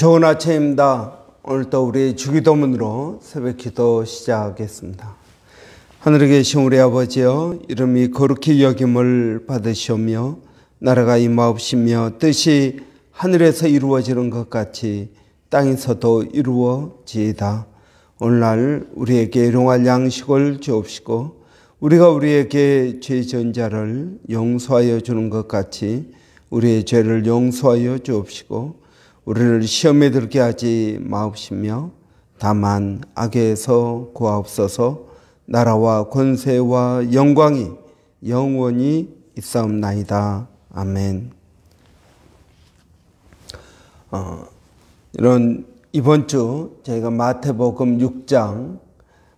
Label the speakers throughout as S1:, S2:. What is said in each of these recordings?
S1: 좋은 아침입니다. 오늘도 우리 주기도문으로 새벽 기도 시작하겠습니다. 하늘에 계신 우리 아버지여, 이름이 거룩히 여김을 받으시오며 나라가 임하옵시며 뜻이 하늘에서 이루어지는 것 같이 땅에서도 이루어지이다. 오늘날 우리에게 일용할 양식을 주옵시고 우리가 우리에게 죄 지은 자를 용서하여 주는 것 같이 우리의 죄를 용서하여 주옵시고 우리를 시험에 들게 하지 마옵시며 다만 악에서 구하옵소서. 나라와 권세와 영광이 영원히 있사옵나이다. 아멘. 이번 주 저희가 마태복음 6장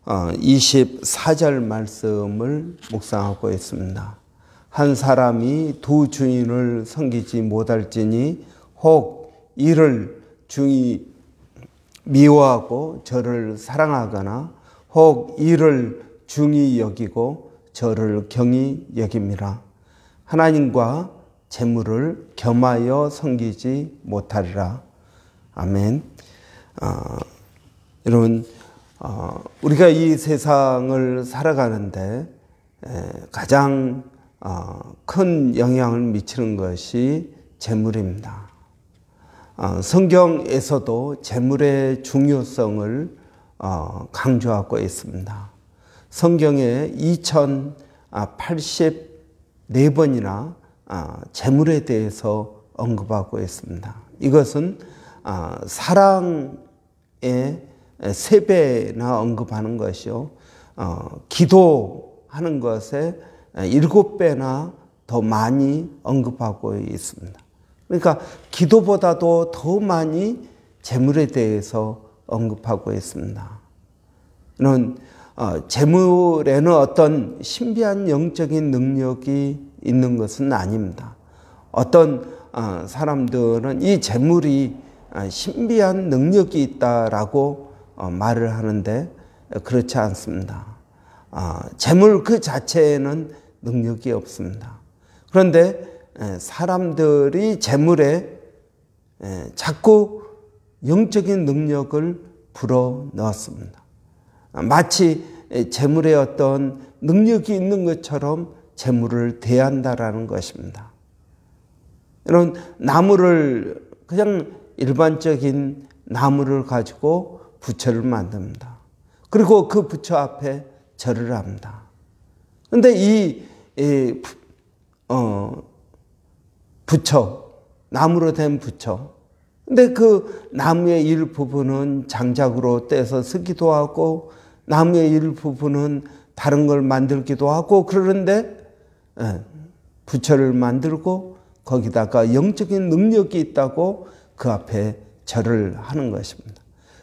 S1: 24절 말씀을 묵상하고 있습니다. 한 사람이 두 주인을 섬기지 못할지니 혹 이를 중히 미워하고 저를 사랑하거나 혹 이를 중히 여기고 저를 경히 여김이라. 하나님과 재물을 겸하여 섬기지 못하리라. 아멘. 여러분, 우리가 이 세상을 살아가는데 가장 큰 영향을 미치는 것이 재물입니다. 성경에서도 재물의 중요성을 강조하고 있습니다. 성경에 2084번이나 재물에 대해서 언급하고 있습니다. 이것은 사랑의 3배나 언급하는 것이요, 기도하는 것에 7배나 더 많이 언급하고 있습니다. 그러니까 기도보다도 더 많이 재물에 대해서 언급하고 있습니다. 이런 재물에는 어떤 신비한 영적인 능력이 있는 것은 아닙니다. 어떤 사람들은 이 재물이 신비한 능력이 있다라고 말을 하는데 그렇지 않습니다. 재물 그 자체에는 능력이 없습니다. 그런데 사람들이 재물에 자꾸 영적인 능력을 불어넣었습니다. 마치 재물에 어떤 능력이 있는 것처럼 재물을 대한다라는 것입니다. 이런 나무를, 그냥 일반적인 나무를 가지고 부처를 만듭니다. 그리고 그 부처 앞에 절을 합니다. 그런데 이 부처, 나무로 된 부처. 근데 그 나무의 일부분은 장작으로 떼서 쓰기도 하고 나무의 일부분은 다른 걸 만들기도 하고 그러는데 부처를 만들고 거기다가 영적인 능력이 있다고 그 앞에 절을 하는 것입니다.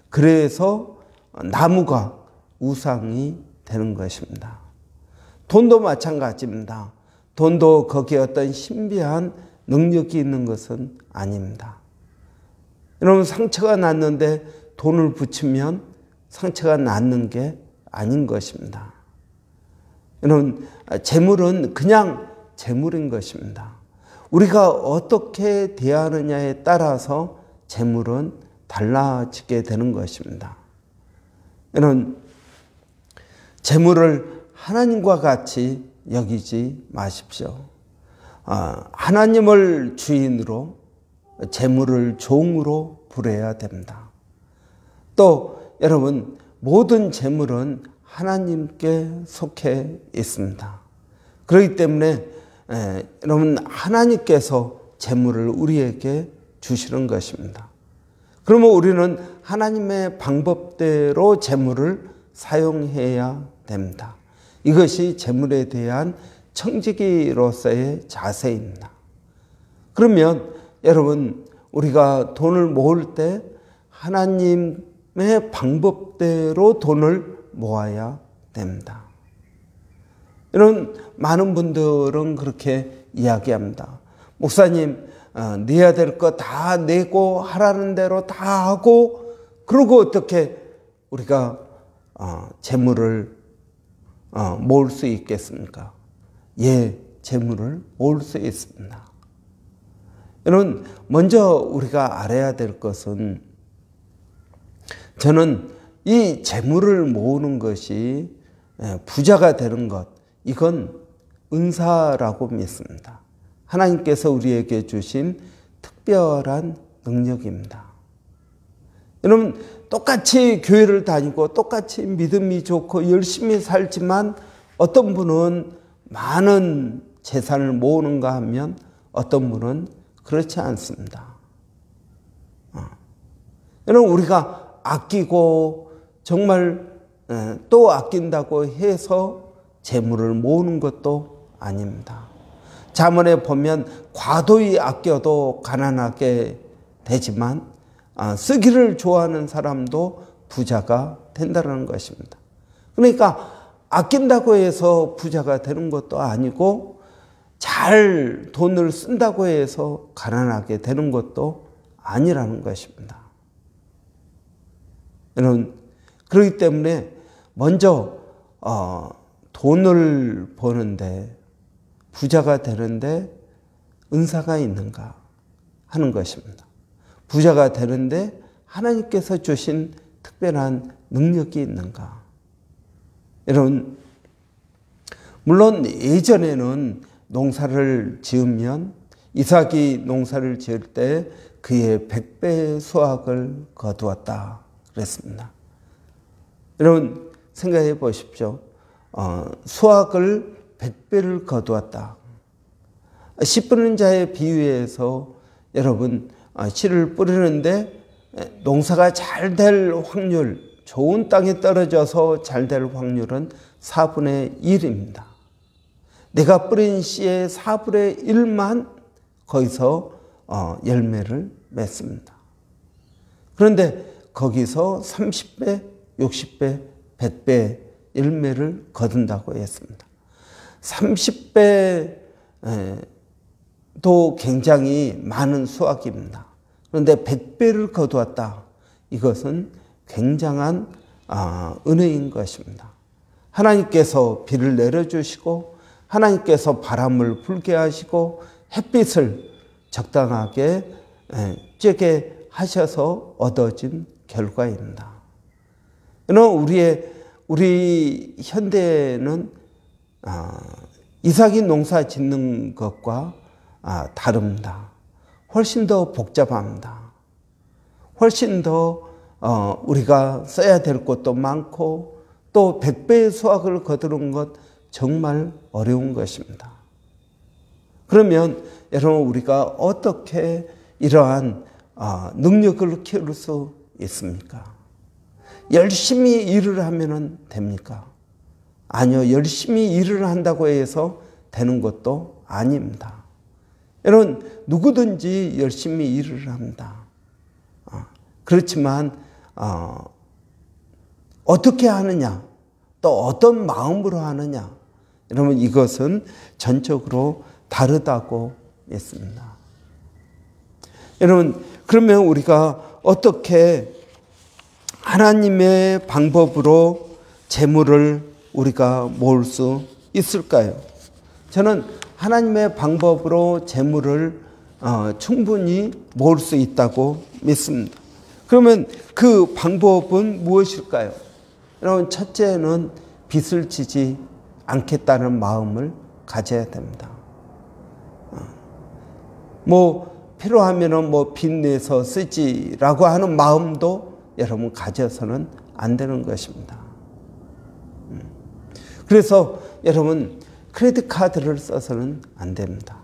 S1: 그래서 나무가 우상이 되는 것입니다. 돈도 마찬가지입니다. 돈도 거기에 어떤 신비한 능력이 있는 것은 아닙니다. 여러분, 상처가 났는데 돈을 붙이면 상처가 낫는 게 아닌 것입니다. 여러분, 재물은 그냥 재물인 것입니다. 우리가 어떻게 대하느냐에 따라서 재물은 달라지게 되는 것입니다. 여러분, 재물을 하나님과 같이 여기지 마십시오. 하나님을 주인으로 재물을 종으로 부려야 됩니다. 또 여러분, 모든 재물은 하나님께 속해 있습니다. 그렇기 때문에 여러분, 하나님께서 재물을 우리에게 주시는 것입니다. 그러면 우리는 하나님의 방법대로 재물을 사용해야 됩니다. 이것이 재물에 대한 청지기로서의 자세입니다. 그러면 여러분, 우리가 돈을 모을 때 하나님의 방법대로 돈을 모아야 됩니다. 이런 많은 분들은 그렇게 이야기합니다. 목사님, 내야 될 거 다 내고 하라는 대로 다 하고 그러고 어떻게 우리가 재물을 모을 수 있겠습니까? 예, 재물을 모을 수 있습니다. 여러분, 먼저 우리가 알아야 될 것은 저는 이 재물을 모으는 것이 부자가 되는 것, 이건 은사라고 믿습니다. 하나님께서 우리에게 주신 특별한 능력입니다. 여러분, 똑같이 교회를 다니고 똑같이 믿음이 좋고 열심히 살지만 어떤 분은 많은 재산을 모으는가 하면 어떤 분은 그렇지 않습니다. 여러분, 우리가 아끼고 정말 또 아낀다고 해서 재물을 모으는 것도 아닙니다. 잠언에 보면 과도히 아껴도 가난하게 되지만 쓰기를 좋아하는 사람도 부자가 된다는 것입니다. 그러니까 아낀다고 해서 부자가 되는 것도 아니고 잘 돈을 쓴다고 해서 가난하게 되는 것도 아니라는 것입니다. 여러분, 그렇기 때문에 먼저 돈을 버는데 부자가 되는데 은사가 있는가 하는 것입니다. 부자가 되는데 하나님께서 주신 특별한 능력이 있는가. 여러분, 물론 예전에는 농사를 지으면 이삭이 농사를 지을 때 그의 100배의 수확을 거두었다 그랬습니다. 여러분, 생각해 보십시오. 수확을 100배를 거두었다. 씨 뿌리는 자의 비유에서 여러분, 씨를 뿌리는데 농사가 잘 될 확률, 좋은 땅에 떨어져서 잘 될 확률은 4분의 1입니다. 내가 뿌린 씨의 4분의 1만 거기서 열매를 맺습니다. 그런데 거기서 30배, 60배, 100배 열매를 거둔다고 했습니다. 30배도 굉장히 많은 수확입니다. 그런데 100배를 거두었다. 이것은 굉장한 은혜인 것입니다. 하나님께서 비를 내려주시고 하나님께서 바람을 불게 하시고 햇빛을 적당하게 쬐게 하셔서 얻어진 결과입니다. 우리 현대는 이삭이 농사 짓는 것과 다릅니다. 훨씬 더 복잡합니다. 훨씬 더 우리가 써야 될 것도 많고 또 100배의 수확을 거두는 것 정말 어려운 것입니다. 그러면 여러분, 우리가 어떻게 이러한 능력을 키울 수 있습니까? 열심히 일을 하면 됩니까? 아니요. 열심히 일을 한다고 해서 되는 것도 아닙니다. 여러분, 누구든지 열심히 일을 합니다. 그렇지만 어떻게 하느냐, 또 어떤 마음으로 하느냐, 여러분, 이것은 전적으로 다르다고 했습니다. 여러분, 그러면 우리가 어떻게 하나님의 방법으로 재물을 우리가 모을 수 있을까요? 저는 하나님의 방법으로 재물을 충분히 모을 수 있다고 믿습니다. 그러면 그 방법은 무엇일까요? 여러분, 첫째는 빚을 지지 않겠다는 마음을 가져야 됩니다. 필요하면은 빚 내서 쓰지라고 하는 마음도 여러분 가져서는 안 되는 것입니다. 그래서 여러분, 크레딧 카드를 써서는 안 됩니다.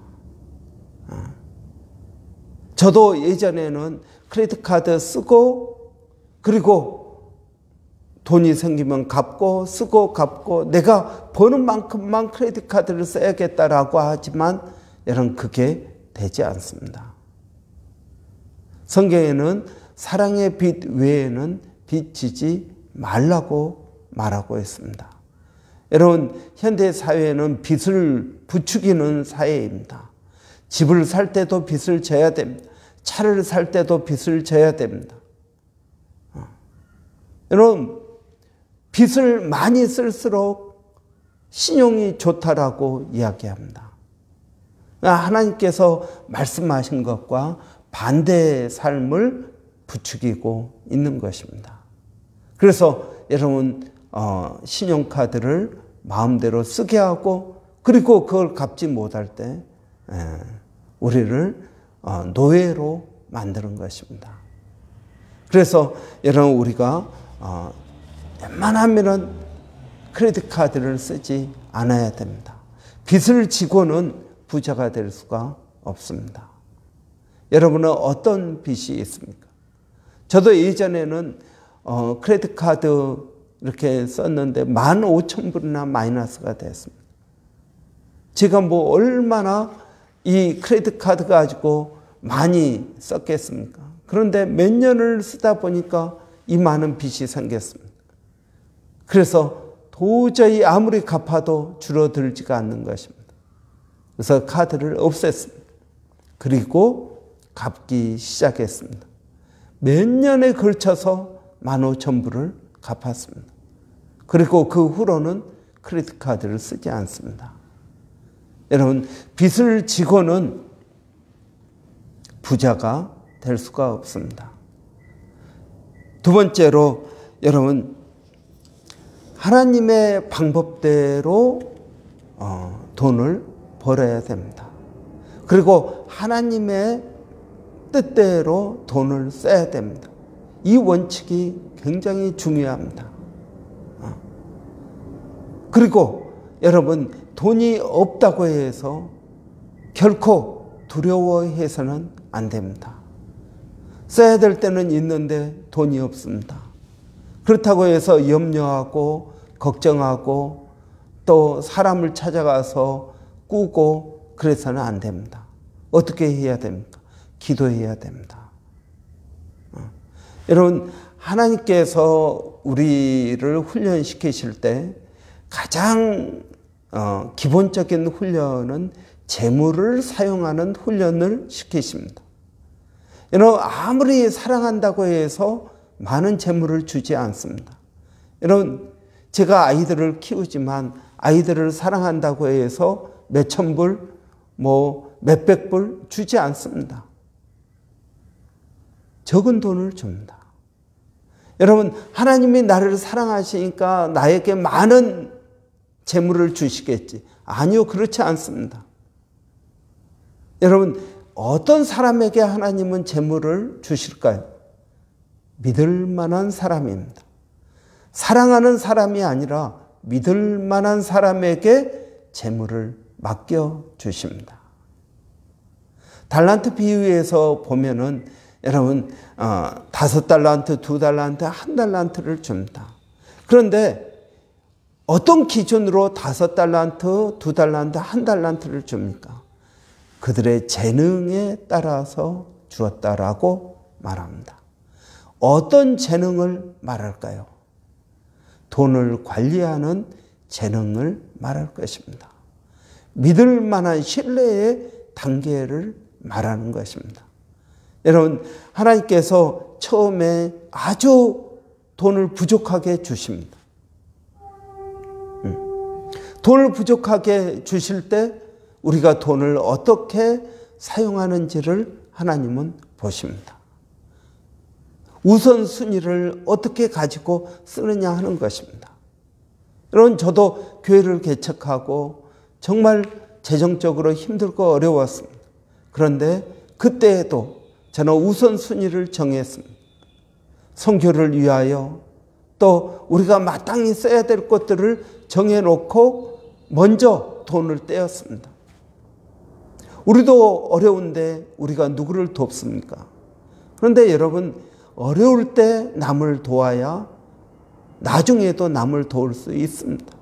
S1: 저도 예전에는 크레딧 카드 쓰고 그리고 돈이 생기면 갚고 쓰고 갚고 내가 버는 만큼만 크레딧 카드를 써야겠다라고 하지만 여러분, 그게 되지 않습니다. 성경에는 사랑의 빚 외에는 빚 지지 말라고 말하고 있습니다. 여러분, 현대 사회는 빚을 부추기는 사회입니다. 집을 살 때도 빚을 져야 됩니다. 차를 살 때도 빚을 져야 됩니다. 여러분, 빚을 많이 쓸수록 신용이 좋다라고 이야기합니다. 하나님께서 말씀하신 것과 반대의 삶을 부추기고 있는 것입니다. 그래서 여러분 신용카드를 마음대로 쓰게 하고 그리고 그걸 갚지 못할 때 우리를 노예로 만드는 것입니다. 그래서 여러분 우리가 웬만하면 크레딧 카드를 쓰지 않아야 됩니다. 빚을 지고는 부자가 될 수가 없습니다. 여러분은 어떤 빚이 있습니까? 저도 예전에는 크레딧 카드 이렇게 썼는데 15,000불이나 마이너스가 됐습니다. 제가 뭐 얼마나 이 크레딧 카드 가지고 많이 썼겠습니까? 그런데 몇 년을 쓰다 보니까 이 많은 빚이 생겼습니다. 그래서 도저히 아무리 갚아도 줄어들지가 않는 것입니다. 그래서 카드를 없앴습니다. 그리고 갚기 시작했습니다. 몇 년에 걸쳐서 15,000불을 갚았습니다. 그리고 그 후로는 크레딧 카드를 쓰지 않습니다. 여러분, 빚을 지고는 부자가 될 수가 없습니다. 두 번째로 여러분, 하나님의 방법대로 돈을 벌어야 됩니다. 그리고 하나님의 뜻대로 돈을 써야 됩니다. 이 원칙이 굉장히 중요합니다. 그리고 여러분, 돈이 없다고 해서 결코 두려워해서는 안 됩니다. 써야 될 때는 있는데 돈이 없습니다. 그렇다고 해서 염려하고 걱정하고 또 사람을 찾아가서 꾸고 그래서는 안 됩니다. 어떻게 해야 됩니까? 기도해야 됩니다. 여러분, 하나님께서 우리를 훈련시키실 때 가장 기본적인 훈련은 재물을 사용하는 훈련을 시키십니다. 여러분, 아무리 사랑한다고 해서 많은 재물을 주지 않습니다. 여러분, 제가 아이들을 키우지만 아이들을 사랑한다고 해서 몇천 불, 몇백 불 주지 않습니다. 적은 돈을 줍니다. 여러분, 하나님이 나를 사랑하시니까 나에게 많은 재물을 주시겠지. 아니요, 그렇지 않습니다. 여러분, 어떤 사람에게 하나님은 재물을 주실까요? 믿을 만한 사람입니다. 사랑하는 사람이 아니라 믿을 만한 사람에게 재물을 맡겨 주십니다. 달란트 비유에서 보면은 여러분 5달란트, 2달란트, 1달란트를 줍니다. 그런데 어떤 기준으로 5달란트, 2달란트, 1달란트를 줍니까? 그들의 재능에 따라서 주었다라고 말합니다. 어떤 재능을 말할까요? 돈을 관리하는 재능을 말할 것입니다. 믿을 만한 신뢰의 단계를 말하는 것입니다. 여러분, 하나님께서 처음에 아주 돈을 부족하게 주십니다. 돈을 부족하게 주실 때 우리가 돈을 어떻게 사용하는지를 하나님은 보십니다. 우선순위를 어떻게 가지고 쓰느냐 하는 것입니다. 여러분, 저도 교회를 개척하고 정말 재정적으로 힘들고 어려웠습니다. 그런데 그때에도 저는 우선순위를 정했습니다. 선교를 위하여 또 우리가 마땅히 써야 될 것들을 정해놓고 먼저 돈을 떼었습니다. 우리도 어려운데 우리가 누구를 돕습니까? 그런데 여러분, 어려울 때 남을 도와야 나중에도 남을 도울 수 있습니다.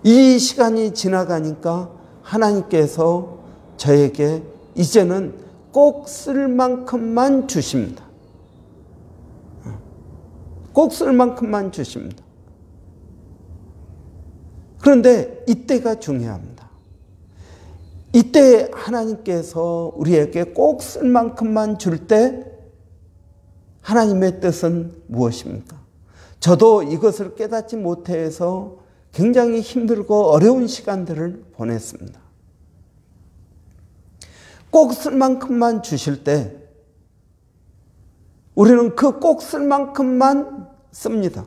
S1: 이 시간이 지나가니까 하나님께서 저에게 이제는 꼭 쓸 만큼만 주십니다. 꼭 쓸 만큼만 주십니다. 그런데 이때가 중요합니다. 이때 하나님께서 우리에게 꼭 쓸 만큼만 줄 때 하나님의 뜻은 무엇입니까? 저도 이것을 깨닫지 못해서 굉장히 힘들고 어려운 시간들을 보냈습니다. 꼭 쓸 만큼만 주실 때 우리는 그 꼭 쓸 만큼만 씁니다.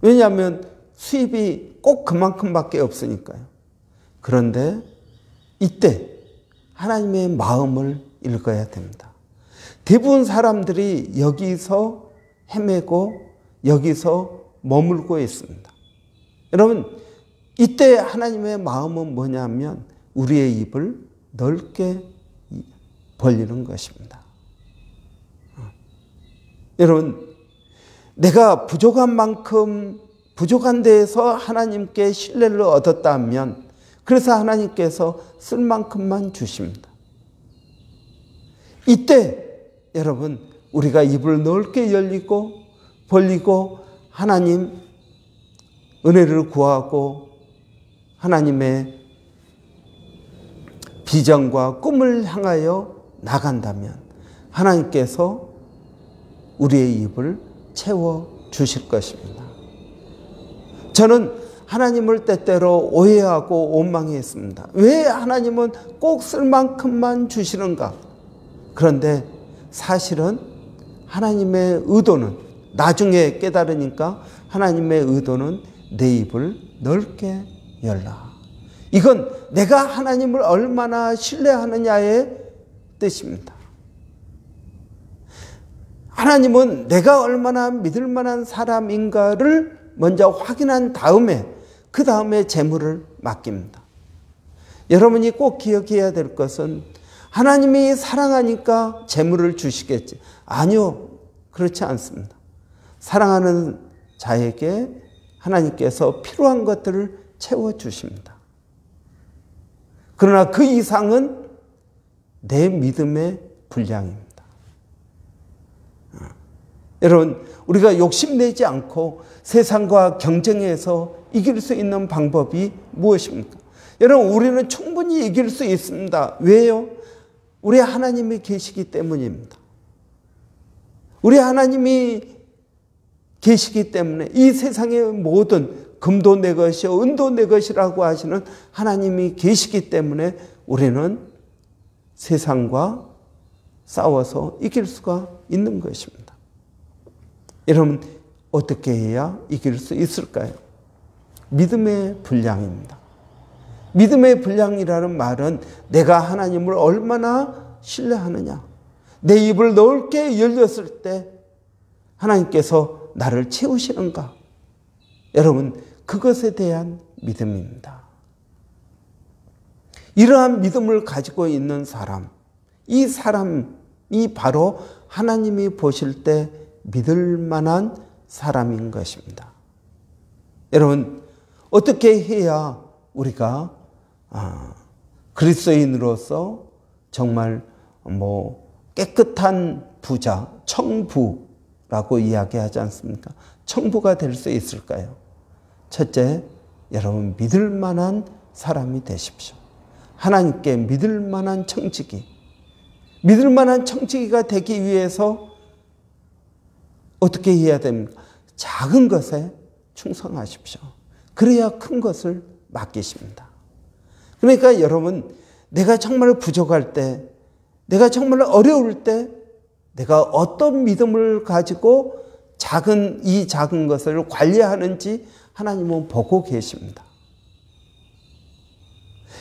S1: 왜냐하면 수입이 꼭 그만큼밖에 없으니까요. 그런데 이때 하나님의 마음을 읽어야 됩니다. 대부분 사람들이 여기서 헤매고 여기서 머물고 있습니다. 여러분, 이때 하나님의 마음은 뭐냐면 우리의 입을 넓게 벌리는 것입니다. 여러분, 내가 부족한 만큼 부족한 데에서 하나님께 신뢰를 얻었다면 그래서 하나님께서 쓸 만큼만 주십니다. 이때 여러분, 우리가 입을 넓게 열리고 벌리고 하나님 은혜를 구하고 하나님의 비전과 꿈을 향하여 나간다면 하나님께서 우리의 입을 채워 주실 것입니다. 저는 하나님을 때때로 오해하고 원망했습니다. 왜 하나님은 꼭 쓸 만큼만 주시는가? 그런데 사실은 하나님의 의도는 나중에 깨달으니까 하나님의 의도는 내 입을 넓게 열라. 이건 내가 하나님을 얼마나 신뢰하느냐의 뜻입니다. 하나님은 내가 얼마나 믿을 만한 사람인가를 먼저 확인한 다음에 그 다음에 재물을 맡깁니다. 여러분이 꼭 기억해야 될 것은 하나님이 사랑하니까 재물을 주시겠지. 아니요, 그렇지 않습니다. 사랑하는 자에게 하나님께서 필요한 것들을 채워주십니다. 그러나 그 이상은 내 믿음의 분량입니다. 여러분, 우리가 욕심내지 않고 세상과 경쟁해서 이길 수 있는 방법이 무엇입니까? 여러분, 우리는 충분히 이길 수 있습니다. 왜요? 우리 하나님이 계시기 때문입니다. 우리 하나님이 계시기 때문에 이 세상의 모든 금도 내 것이요 은도 내 것이라고 하시는 하나님이 계시기 때문에 우리는 세상과 싸워서 이길 수가 있는 것입니다. 여러분, 어떻게 해야 이길 수 있을까요? 믿음의 분량입니다. 믿음의 분량이라는 말은 내가 하나님을 얼마나 신뢰하느냐. 내 입을 넓게 열렸을 때 하나님께서 나를 채우시는가. 여러분, 그것에 대한 믿음입니다. 이러한 믿음을 가지고 있는 사람, 이 사람이 바로 하나님이 보실 때 믿을 만한 사람인 것입니다. 여러분, 어떻게 해야 우리가 그리스도인으로서 정말 깨끗한 부자, 청부라고 이야기하지 않습니까? 청부가 될 수 있을까요? 첫째, 여러분 믿을 만한 사람이 되십시오. 하나님께 믿을 만한 청지기. 믿을 만한 청지기가 되기 위해서 어떻게 해야 됩니까? 작은 것에 충성하십시오. 그래야 큰 것을 맡기십니다. 그러니까 여러분, 내가 정말 부족할 때, 내가 정말 어려울 때, 내가 어떤 믿음을 가지고 이 작은 것을 관리하는지 하나님은 보고 계십니다.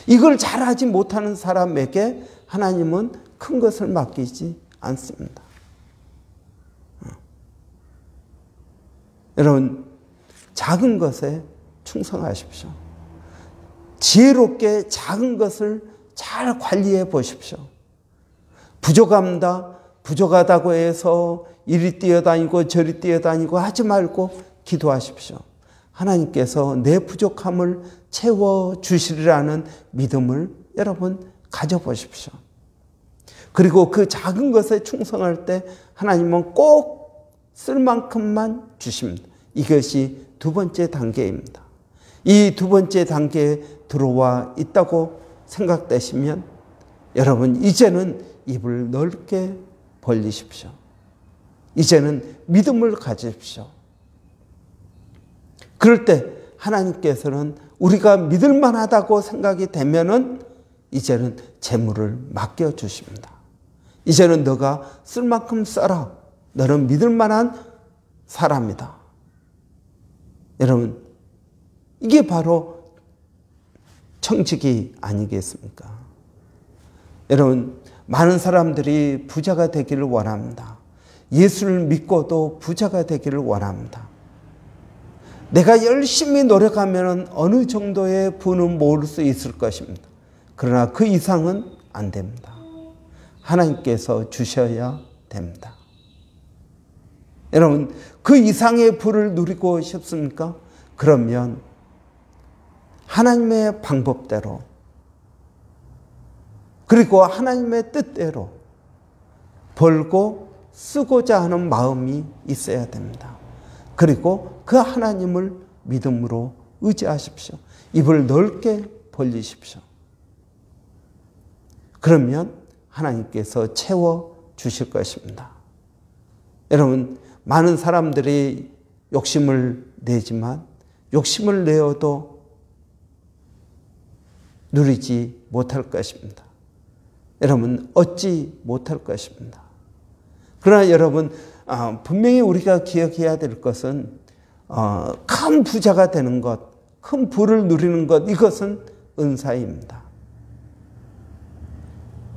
S1: 이걸 잘하지 못하는 사람에게 하나님은 큰 것을 맡기지 않습니다. 여러분, 작은 것에 충성하십시오. 지혜롭게 작은 것을 잘 관리해 보십시오. 부족합니다. 부족하다고 해서 이리 뛰어다니고 저리 뛰어다니고 하지 말고 기도하십시오. 하나님께서 내 부족함을 채워주시리라는 믿음을 여러분 가져보십시오. 그리고 그 작은 것에 충성할 때 하나님은 꼭 쓸 만큼만 주십니다. 이것이 두 번째 단계입니다. 이 두 번째 단계에 들어와 있다고 생각되시면 여러분, 이제는 입을 넓게 벌리십시오. 이제는 믿음을 가지십시오. 그럴 때 하나님께서는 우리가 믿을 만하다고 생각이 되면은 이제는 재물을 맡겨주십니다. 이제는 너가 쓸 만큼 써라. 너는 믿을 만한 사람이다. 여러분, 이게 바로 청직이 아니겠습니까? 여러분, 많은 사람들이 부자가 되기를 원합니다. 예수를 믿고도 부자가 되기를 원합니다. 내가 열심히 노력하면 어느 정도의 부는 모을 수 있을 것입니다. 그러나 그 이상은 안 됩니다. 하나님께서 주셔야 됩니다. 여러분, 그 이상의 부를 누리고 싶습니까? 그러면 하나님의 방법대로, 그리고 하나님의 뜻대로 벌고 쓰고자 하는 마음이 있어야 됩니다. 그리고 그 하나님을 믿음으로 의지하십시오. 입을 넓게 벌리십시오. 그러면 하나님께서 채워주실 것입니다. 여러분, 많은 사람들이 욕심을 내지만 욕심을 내어도 누리지 못할 것입니다. 여러분, 얻지 못할 것입니다. 그러나 여러분, 분명히 우리가 기억해야 될 것은 큰 부자가 되는 것, 큰 부를 누리는 것, 이것은 은사입니다.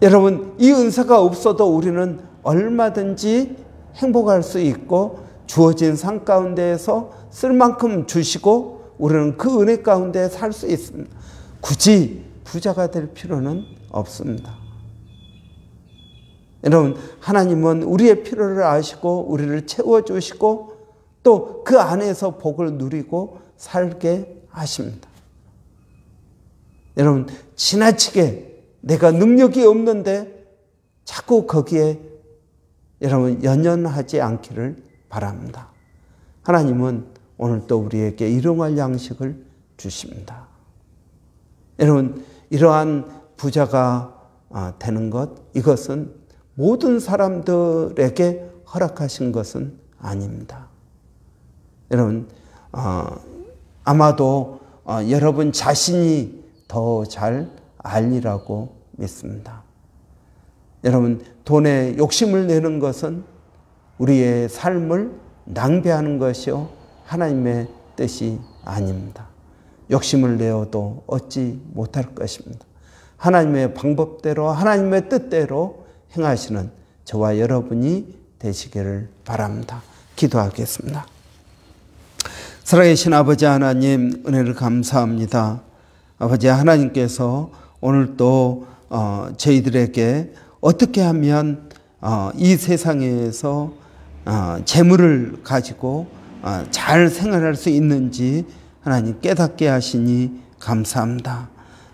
S1: 여러분, 이 은사가 없어도 우리는 얼마든지 행복할 수 있고 주어진 상 가운데에서 쓸 만큼 주시고 우리는 그 은혜 가운데 살 수 있습니다. 굳이 부자가 될 필요는 없습니다. 여러분, 하나님은 우리의 필요를 아시고 우리를 채워주시고 또 그 안에서 복을 누리고 살게 하십니다. 여러분, 지나치게 내가 능력이 없는데 자꾸 거기에 여러분 연연하지 않기를 바랍니다. 하나님은 오늘 또 우리에게 일용할 양식을 주십니다. 여러분, 이러한 부자가 되는 것, 이것은 모든 사람들에게 허락하신 것은 아닙니다. 여러분, 아마도 여러분 자신이 더 잘 알리라고 믿습니다. 여러분, 돈에 욕심을 내는 것은 우리의 삶을 낭비하는 것이요 하나님의 뜻이 아닙니다. 욕심을 내어도 얻지 못할 것입니다. 하나님의 방법대로 하나님의 뜻대로 행하시는 저와 여러분이 되시기를 바랍니다. 기도하겠습니다. 살아계신 아버지 하나님, 은혜를 감사합니다. 아버지 하나님께서 오늘 또 저희들에게 어떻게 하면 이 세상에서 재물을 가지고 잘 생활할 수 있는지 하나님 깨닫게 하시니 감사합니다.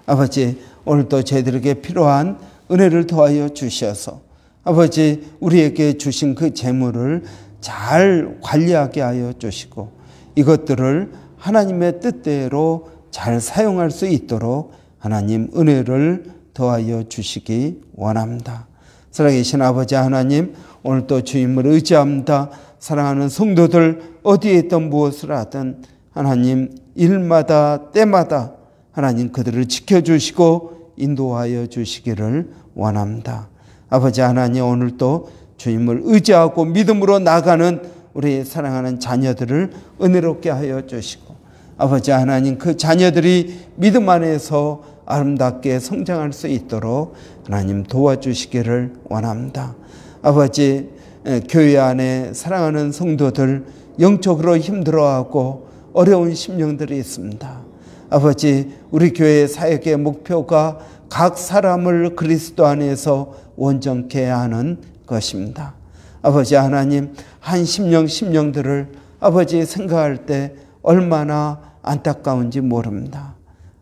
S1: 아버지, 오늘도 저희들에게 필요한 은혜를 더하여 주셔서 아버지, 우리에게 주신 그 재물을 잘 관리하게 하여 주시고 이것들을 하나님의 뜻대로 잘 사용할 수 있도록 하나님 은혜를 더하여 주시기 원합니다. 살아계신 아버지 하나님, 오늘도 주님을 의지합니다. 사랑하는 성도들 어디에 있든 무엇을 하든 하나님 일마다 때마다 하나님 그들을 지켜주시고 인도하여 주시기를 원합니다. 아버지 하나님, 오늘도 주님을 의지하고 믿음으로 나가는 우리 사랑하는 자녀들을 은혜롭게 하여 주시고 아버지 하나님, 그 자녀들이 믿음 안에서 아름답게 성장할 수 있도록 하나님 도와주시기를 원합니다. 아버지, 교회 안에 사랑하는 성도들 영적으로 힘들어하고 어려운 심령들이 있습니다. 아버지, 우리 교회 사역의 목표가 각 사람을 그리스도 안에서 온전케 하는 것입니다. 아버지 하나님, 한 심령들을 아버지 생각할 때 얼마나 안타까운지 모릅니다.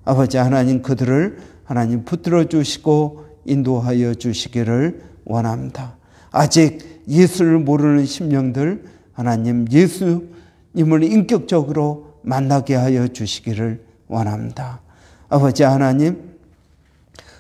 S1: 아버지 하나님, 그들을 하나님 붙들어 주시고 인도하여 주시기를 원합니다. 아직 예수를 모르는 심령들 하나님 예수님을 인격적으로 만나게 하여 주시기를 원합니다. 아버지 하나님,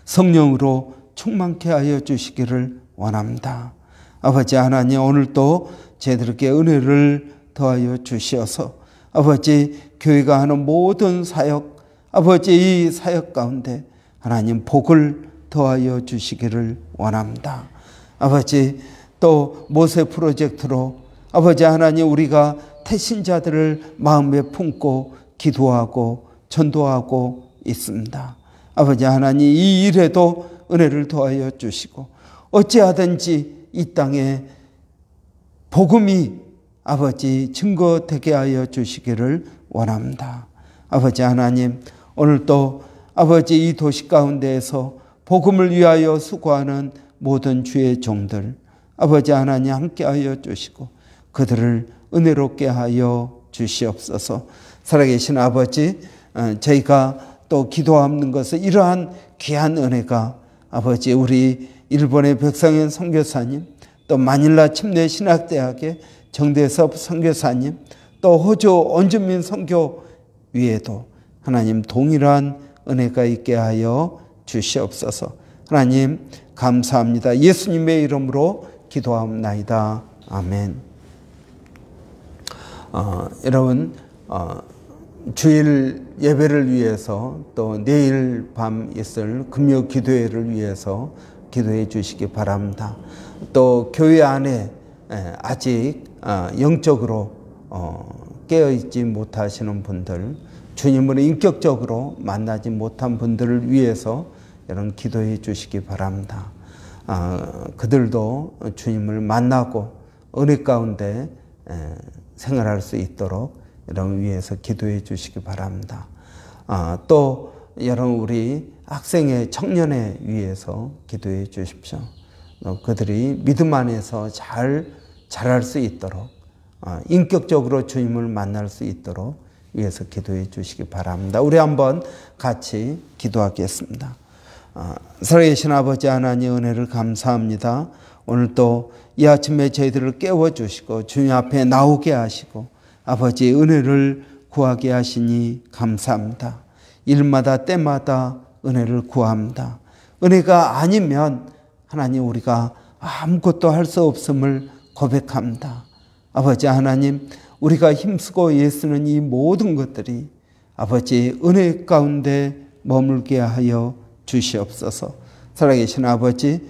S1: 성령으로 충만케 하여 주시기를 원합니다. 아버지 하나님, 오늘도 저희들에게 은혜를 더하여 주시어서 아버지 교회가 하는 모든 사역, 아버지 이 사역 가운데 하나님 복을 더하여 주시기를 원합니다. 아버지, 또 모세 프로젝트로 아버지 하나님 우리가 태신자들을 마음에 품고 기도하고 전도하고 있습니다. 아버지 하나님 이 일에도 은혜를 더하여 주시고 어찌하든지 이 땅에 복음이 아버지 증거되게 하여 주시기를 원합니다. 아버지 하나님 오늘 또 아버지 이 도시 가운데에서 복음을 위하여 수고하는 모든 주의 종들 아버지 하나님 함께하여 주시고 그들을 은혜롭게 하여 주시옵소서. 살아계신 아버지 저희가 또 기도하는 것은 이러한 귀한 은혜가 아버지 우리 일본의 백상현 선교사님 또 마닐라 침례신학대학의 정대섭 선교사님 또 호주 원주민 선교 위에도 하나님 동일한 은혜가 있게 하여 주시옵소서. 하나님 감사합니다. 예수님의 이름으로 기도하옵나이다. 아멘. 여러분 주일 예배를 위해서 또 내일 밤 있을 금요 기도회를 위해서 기도해 주시기 바랍니다. 또 교회 안에 아직 영적으로 깨어있지 못하시는 분들 주님을 인격적으로 만나지 못한 분들을 위해서 여러분 기도해 주시기 바랍니다. 그들도 주님을 만나고 은혜 가운데 생활할 수 있도록 여러분 위해서 기도해 주시기 바랍니다. 또 여러분 우리 학생의 청년에 위해서 기도해 주십시오. 그들이 믿음 안에서 잘 자랄 수 있도록 인격적으로 주님을 만날 수 있도록 위해서 기도해 주시기 바랍니다. 우리 한번 같이 기도하겠습니다. 살아계신 아버지 하나님 은혜를 감사합니다. 오늘 또 이 아침에 저희들을 깨워주시고 주님 앞에 나오게 하시고 아버지의 은혜를 구하게 하시니 감사합니다. 일마다 때마다 은혜를 구합니다. 은혜가 아니면 하나님 우리가 아무것도 할 수 없음을 고백합니다. 아버지 하나님 우리가 힘쓰고 애쓰는 이 모든 것들이 아버지 은혜 가운데 머물게 하여 주시옵소서. 살아계신 아버지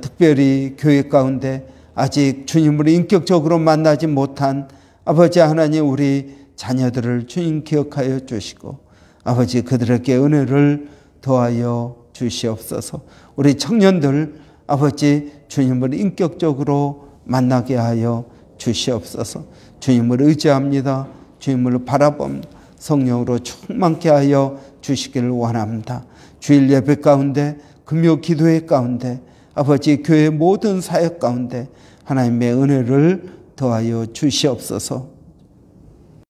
S1: 특별히 교회 가운데 아직 주님을 인격적으로 만나지 못한 아버지 하나님 우리 자녀들을 주님 기억하여 주시고 아버지 그들에게 은혜를 더하여 주시옵소서. 우리 청년들 아버지 주님을 인격적으로 만나게 하여 주시옵소서. 주님을 의지합니다. 주님을 바라봅니다. 성령으로 충만케 하여 주시기를 원합니다. 주일 예배 가운데 금요 기도회 가운데 아버지 교회 모든 사역 가운데 하나님의 은혜를 더하여 주시옵소서.